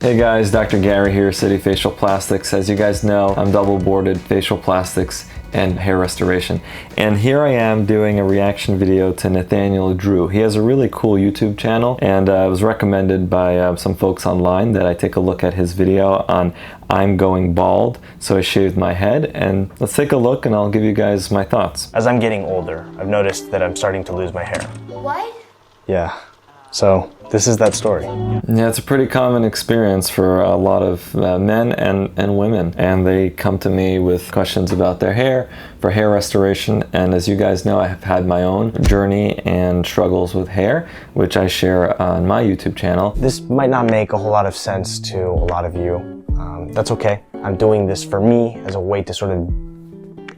Hey guys, Dr. Gary here, City Facial Plastics. As you guys know, I'm double boarded facial plastics and hair restoration. And here I am doing a reaction video to Nathaniel Drew. He has a really cool YouTube channel, and it was recommended by some folks online that I take a look at his video on I'm going bald, so I shaved my head. And let's take a look and I'll give you guys my thoughts. As I'm getting older, I've noticed that I'm starting to lose my hair. What? Yeah, so this is that story. Yeah, it's a pretty common experience for a lot of men and women, and they come to me with questions about their hair for hair restoration. And as you guys know, I have had my own journey and struggles with hair, which I share on my YouTube channel. This might not make a whole lot of sense to a lot of you. That's okay. I'm doing this for me as a way to sort of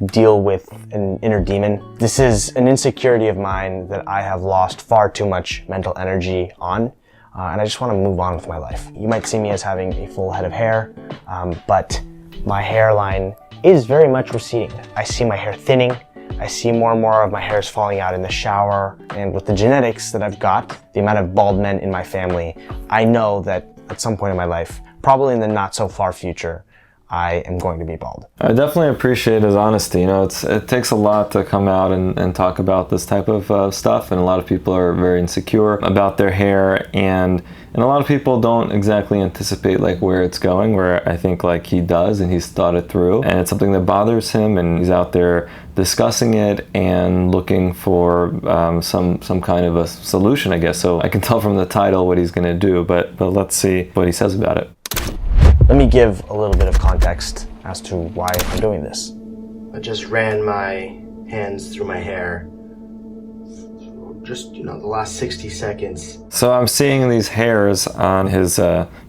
deal with an inner demon. This is an insecurity of mine that I have lost far too much mental energy on, and I just want to move on with my life. You might see me as having a full head of hair, but my hairline is very much receding. I see my hair thinning. I see more and more of my hairs falling out in the shower, and with the genetics that I've got, the amount of bald men in my family, I know that at some point in my life, probably in the not so far future, I am going to be bald. I definitely appreciate his honesty. You know, it takes a lot to come out and talk about this type of stuff, and a lot of people are very insecure about their hair, and a lot of people don't exactly anticipate like where it's going, where I think like he does, and he's thought it through, and it's something that bothers him, and he's out there discussing it and looking for some kind of a solution, I guess. So I can tell from the title what he's going to do, but let's see what he says about it. Let me give a little bit of context as to why I'm doing this. I just ran my hands through my hair. Just, the last 60 seconds. So I'm seeing these hairs on his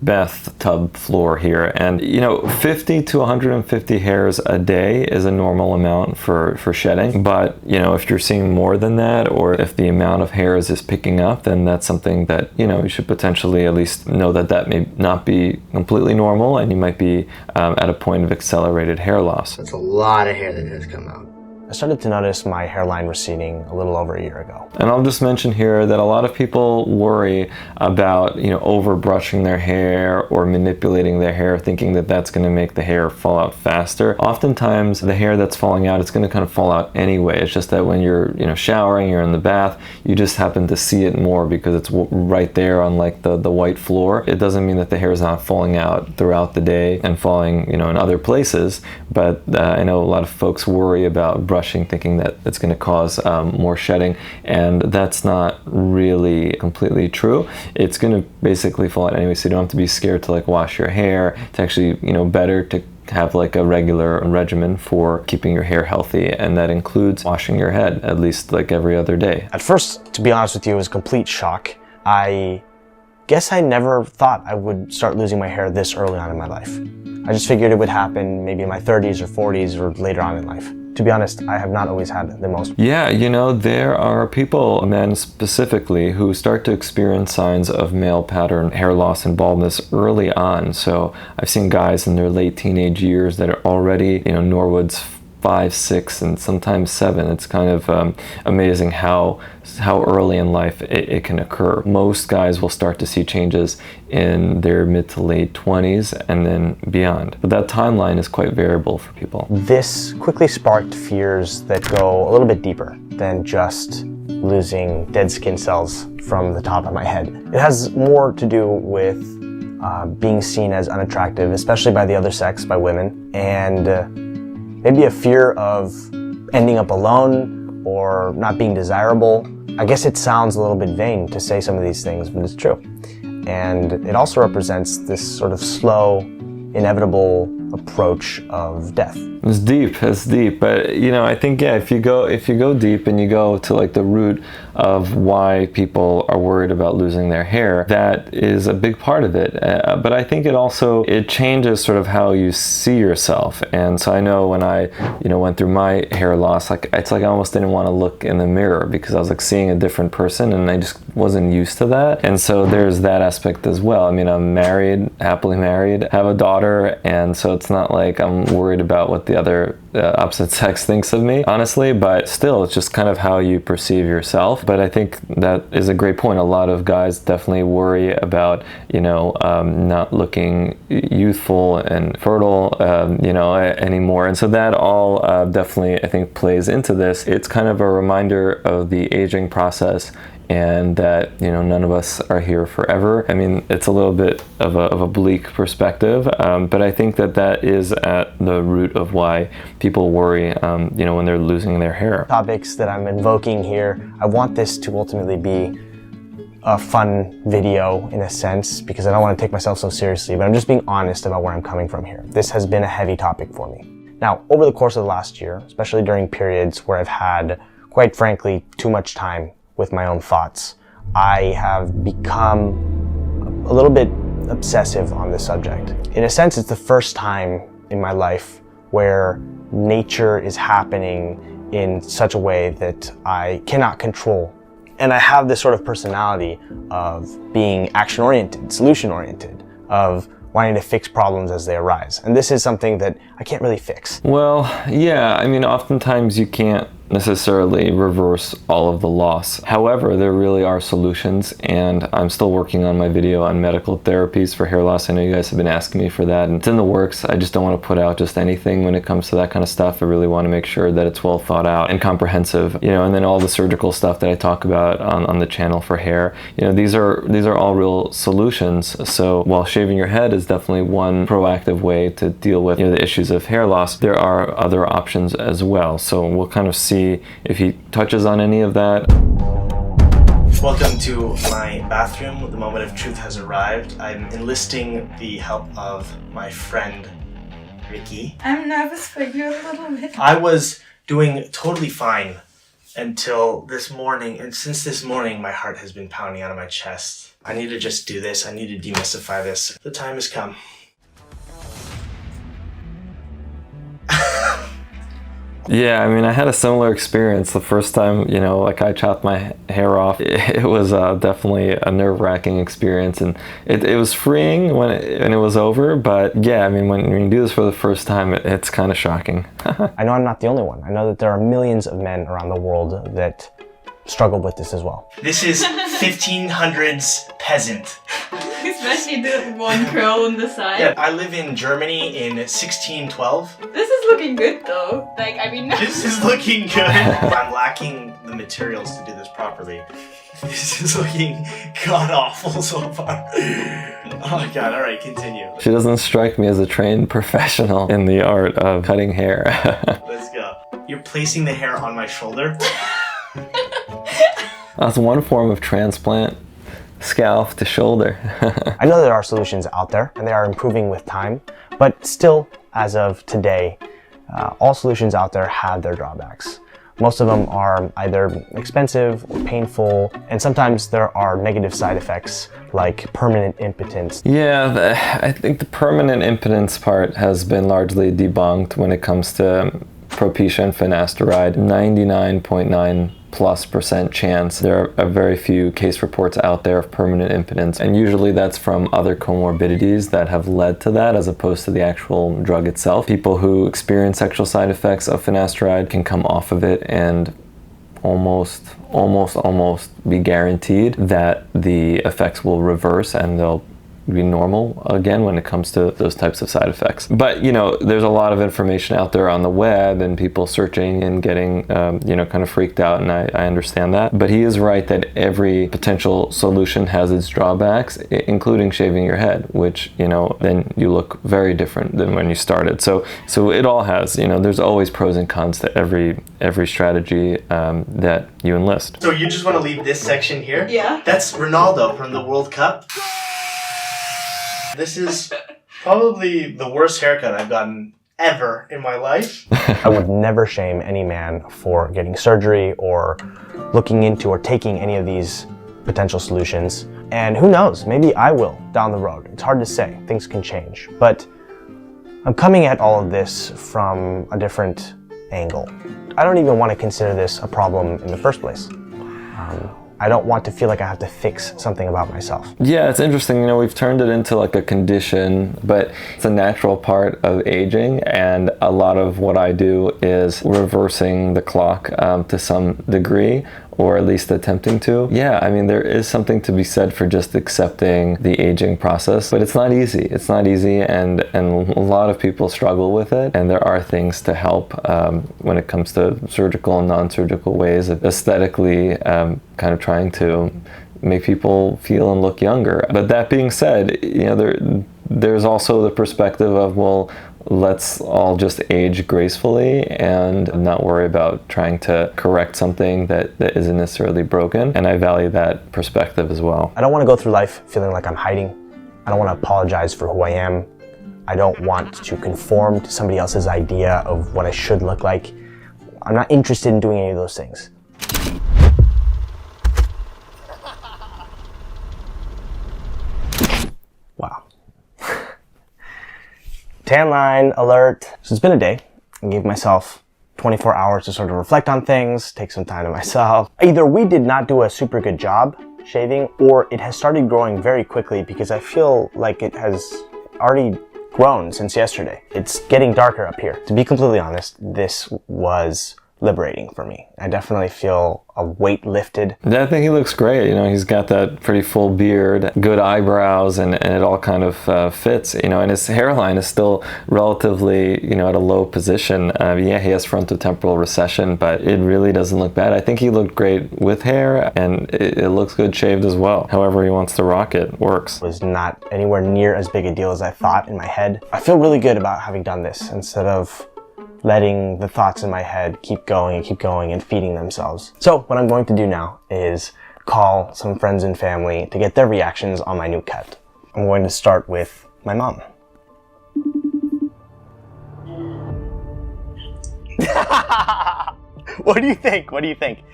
bathtub floor here, and 50 to 150 hairs a day is a normal amount for shedding. But if you're seeing more than that, or if the amount of hairs is picking up, then that's something that you should potentially at least know that may not be completely normal, and you might be at a point of accelerated hair loss. That's a lot of hair that has come out. I started to notice my hairline receding a little over a year ago. And I'll just mention here that a lot of people worry about, over brushing their hair or manipulating their hair, thinking that that's going to make the hair fall out faster. Oftentimes, the hair that's falling out, it's going to kind of fall out anyway. It's just that when you're, showering, you're in the bath, you just happen to see it more because it's right there on like the white floor. It doesn't mean that the hair is not falling out throughout the day and falling, in other places. But I know a lot of folks worry about brushing, thinking that it's going to cause more shedding, and that's not really completely true. It's going to basically fall out anyway, so you don't have to be scared to like wash your hair. It's actually better to have like a regular regimen for keeping your hair healthy, and that includes washing your head at least like every other day. At first, to be honest with you, it was a complete shock. I guess I never thought I would start losing my hair this early on in my life. I just figured it would happen maybe in my 30s or 40s or later on in life. To be honest, I have not always had the most. Yeah, there are people, men specifically, who start to experience signs of male pattern hair loss and baldness early on. So I've seen guys in their late teenage years that are already, Norwood's 5, 6, and sometimes 7. It's kind of amazing how early in life it can occur. Most guys will start to see changes in their mid to late 20s and then beyond. But that timeline is quite variable for people. This quickly sparked fears that go a little bit deeper than just losing dead skin cells from the top of my head. It has more to do with being seen as unattractive, especially by the other sex, by women, and maybe a fear of ending up alone or not being desirable. I guess it sounds a little bit vain to say some of these things, but it's true. And it also represents this sort of slow, inevitable approach of death. It's deep, but I think if you go deep and you go to like the root of why people are worried about losing their hair, that is a big part of it. But I think it changes sort of how you see yourself. And so I know when I went through my hair loss, it's like I almost didn't want to look in the mirror because I was like seeing a different person, and I just wasn't used to that. And so there's that aspect as well. I mean, I'm married, happily married, have a daughter, and so it's not like I'm worried about what the other opposite sex thinks of me, honestly, but still, it's just kind of how you perceive yourself. But I think that is a great point. A lot of guys definitely worry about, not looking youthful and fertile, anymore. And so that all definitely, I think, plays into this. It's kind of a reminder of the aging process, and that none of us are here forever. I mean, it's a little bit of a bleak perspective, but I think that is at the root of why people worry, when they're losing their hair. Topics that I'm invoking here, I want this to ultimately be a fun video in a sense, because I don't want to take myself so seriously, but I'm just being honest about where I'm coming from here. This has been a heavy topic for me. Now, over the course of the last year, especially during periods where I've had, quite frankly, too much time with my own thoughts, I have become a little bit obsessive on this subject. In a sense, it's the first time in my life where nature is happening in such a way that I cannot control. And I have this sort of personality of being action-oriented, solution-oriented, of wanting to fix problems as they arise. And this is something that I can't really fix. Well, yeah, I mean, oftentimes you can't necessarily reverse all of the loss. However, there really are solutions, and I'm still working on my video on medical therapies for hair loss. I know you guys have been asking me for that, and it's in the works. I just don't want to put out just anything when it comes to that kind of stuff. I really want to make sure that it's well thought out and comprehensive, and then all the surgical stuff that I talk about on the channel for hair, these are all real solutions. So while shaving your head is definitely one proactive way to deal with the issues of hair loss, there are other options as well. So we'll kind of see if he touches on any of that. Welcome to my bathroom. The moment of truth has arrived. I'm enlisting the help of my friend, Ricky. I'm nervous for you a little bit. I was doing totally fine until this morning, and since this morning, my heart has been pounding out of my chest. I need to just do this. I need to demystify this. The time has come. Yeah, I mean, I had a similar experience the first time, I chopped my hair off. It was definitely a nerve-wracking experience, and it was freeing when it was over, but yeah, I mean, when you do this for the first time, it's kind of shocking. I know I'm not the only one. I know that there are millions of men around the world that struggle with this as well. This is 1500s peasant. Especially the one curl on the side. Yeah, I live in Germany in 1612. This is looking good though. This is looking good. I'm lacking the materials to do this properly. This is looking god-awful so far. Oh my god, alright, continue. She doesn't strike me as a trained professional in the art of cutting hair. Let's go. You're placing the hair on my shoulder? That's one form of transplant. Scalp to shoulder. I know there are solutions out there, and they are improving with time, but still, as of today, all solutions out there have their drawbacks. Most of them are either expensive or painful, and sometimes there are negative side effects like permanent impotence. Yeah, I think the permanent impotence part has been largely debunked when it comes to Propecia and finasteride. 99.9+% chance. There are very few case reports out there of permanent impotence, and usually that's from other comorbidities that have led to that as opposed to the actual drug itself. People who experience sexual side effects of finasteride can come off of it and almost be guaranteed that the effects will reverse and they'll be normal again when it comes to those types of side effects. But there's a lot of information out there on the web and people searching and getting kind of freaked out, and I understand that. But he is right that every potential solution has its drawbacks, including shaving your head, which then you look very different than when you started. So it all has, there's always pros and cons to every strategy that you enlist. So you just want to leave this section here? Yeah. That's Ronaldo from the World Cup. This is probably the worst haircut I've gotten ever in my life. I would never shame any man for getting surgery or looking into or taking any of these potential solutions. And who knows, maybe I will down the road. It's hard to say, things can change. But I'm coming at all of this from a different angle. I don't even want to consider this a problem in the first place. I don't want to feel like I have to fix something about myself. Yeah, it's interesting. We've turned it into like a condition, but it's a natural part of aging. And a lot of what I do is reversing the clock to some degree, or at least attempting to. Yeah, I mean, there is something to be said for just accepting the aging process, but it's not easy. It's not easy, and a lot of people struggle with it, and there are things to help when it comes to surgical and non-surgical ways of aesthetically kind of trying to make people feel and look younger. But that being said, you know, there's also the perspective of, well, let's all just age gracefully and not worry about trying to correct something that isn't necessarily broken. And I value that perspective as well. I don't want to go through life feeling like I'm hiding. I don't want to apologize for who I am. I don't want to conform to somebody else's idea of what I should look like. I'm not interested in doing any of those things. Wow. Tan line alert. So it's been a day. I gave myself 24 hours to sort of reflect on things, take some time to myself. Either we did not do a super good job shaving, or it has started growing very quickly because I feel like it has already grown since yesterday. It's getting darker up here. To be completely honest, this was liberating for me. I definitely feel a weight lifted. Yeah, I think he looks great. You know, he's got that pretty full beard, good eyebrows, and it all kind of fits, you know, and his hairline is still relatively, you know, at a low position. Yeah, he has frontotemporal recession, but it really doesn't look bad. I think he looked great with hair, and it looks good shaved as well. However he wants to rock it, works. It was not anywhere near as big a deal as I thought in my head. I feel really good about having done this instead of letting the thoughts in my head keep going and feeding themselves. So what I'm going to do now is call some friends and family to get their reactions on my new cut. I'm going to start with my mom. What do you think? What do you think?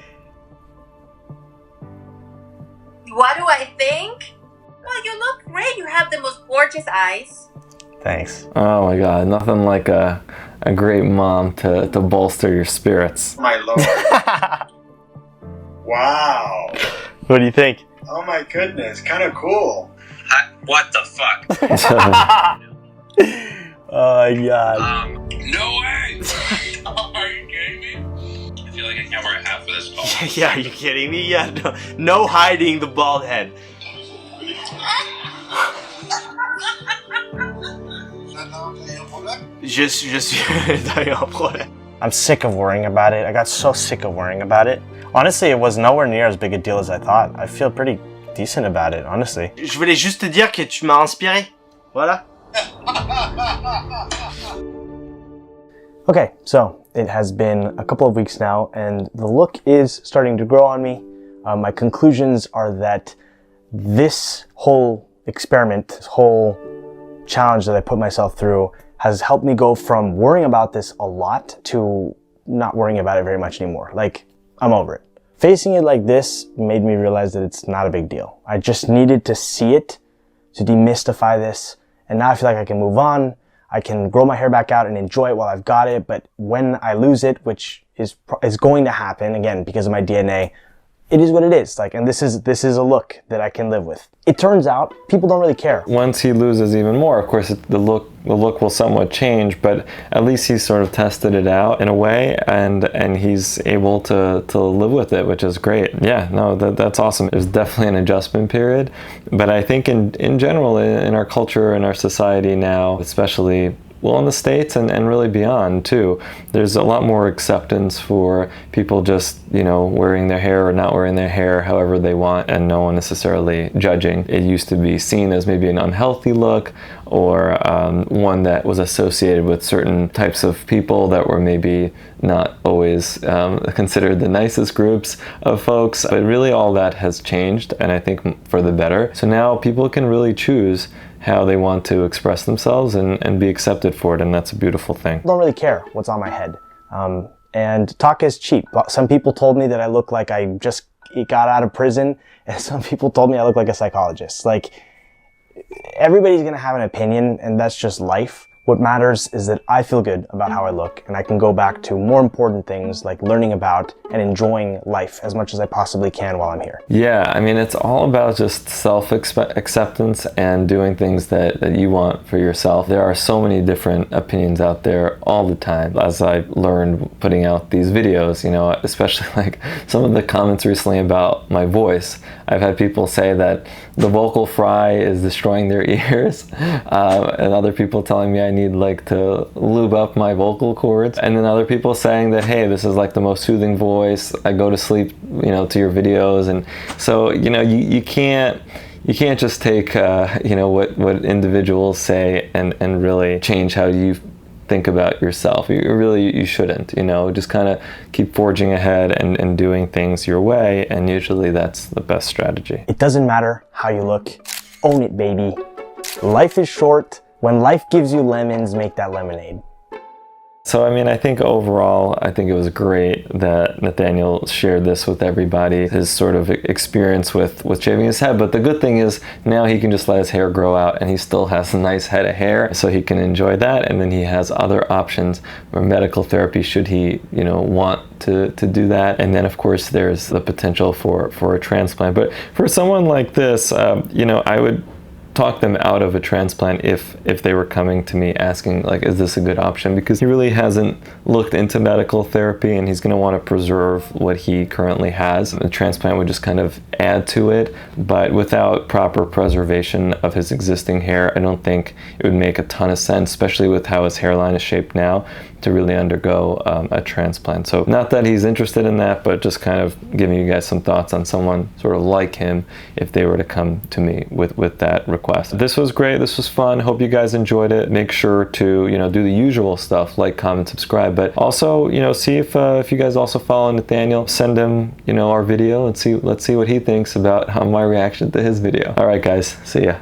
What do I think? Well, you look great. You have the most gorgeous eyes. Thanks. Oh my God, nothing like a great mom to bolster your spirits. My lord. Wow. What do you think? Oh my goodness, kind of cool. What the fuck? Oh my God. No way! Are you kidding me? I feel like I can't wear a hat for this call. Yeah, are you kidding me? Yeah, no hiding the bald head. Je suis dans un problème. I'm sick of worrying about it. I got so sick of worrying about it. Honestly, it was nowhere near as big a deal as I thought. I feel pretty decent about it, honestly. Je voulais juste te dire que tu m'as inspiré. Voilà. Okay, so it has been a couple of weeks now, and the look is starting to grow on me. My conclusions are that this whole experiment, this whole challenge that I put myself through has helped me go from worrying about this a lot to not worrying about it very much anymore. Like, I'm over it. Facing it like this made me realize that it's not a big deal. I just needed to see it to demystify this, and now I feel like I can move on. I can grow my hair back out and enjoy it while I've got it, but when I lose it, which is going to happen, again, because of my DNA, it is what it is. Like, and this is a look that I can live with. It turns out people don't really care. Once he loses even more, of course, the look will somewhat change, but at least he's sort of tested it out in a way, and he's able to live with it, which is great. Yeah, no, that's awesome. There's definitely an adjustment period, but I think in general, in our culture, in our society now, especially, well, in the States and really beyond too, there's a lot more acceptance for people just, you know, wearing their hair or not wearing their hair however they want, and no one necessarily judging. It used to be seen as maybe an unhealthy look, or one that was associated with certain types of people that were maybe not always considered the nicest groups of folks. But really all that has changed, and I think for the better. So now people can really choose how they want to express themselves and be accepted for it, and that's a beautiful thing. I don't really care what's on my head. And talk is cheap. Some people told me that I look like I just got out of prison, and some people told me I look like a psychologist. Like, everybody's gonna have an opinion, and that's just life. What matters is that I feel good about how I look, and I can go back to more important things like learning about and enjoying life as much as I possibly can while I'm here. Yeah, I mean, it's all about just self-acceptance and doing things that you want for yourself. There are so many different opinions out there all the time. As I learned putting out these videos, you know, especially like some of the comments recently about my voice. I've had people say that the vocal fry is destroying their ears, and other people telling me I need like to lube up my vocal cords, and then other people saying that, hey, this is like the most soothing voice, I go to sleep, you know, to your videos. And so, you know, you can't just take you know, what individuals say and really change how you think about yourself. You shouldn't, you know, just kind of keep forging ahead and doing things your way, and usually that's the best strategy. It doesn't matter how you look. Own it, baby. Life is short. When life gives you lemons, make that lemonade. So, I mean, I think overall, I think it was great that Nathaniel shared this with everybody, his sort of experience with shaving his head. But the good thing is now he can just let his hair grow out, and he still has a nice head of hair, so he can enjoy that. And then he has other options for medical therapy should he, you know, want to do that. And then, of course, there's the potential for a transplant. But for someone like this, you know, I would talk them out of a transplant if they were coming to me asking, like, is this a good option? Because he really hasn't looked into medical therapy, and he's going to want to preserve what he currently has. A transplant would just kind of add to it, but without proper preservation of his existing hair, I don't think it would make a ton of sense, especially with how his hairline is shaped now, to really undergo a transplant. So not that he's interested in that, but just kind of giving you guys some thoughts on someone sort of like him if they were to come to me with that request. This was great. This was fun. Hope you guys enjoyed it. Make sure to, you know, do the usual stuff like, comment, subscribe, but also, you know, see if you guys also follow Nathaniel. Send him, you know, our video and let's see what he thinks about my reaction to his video. All right, guys. See ya.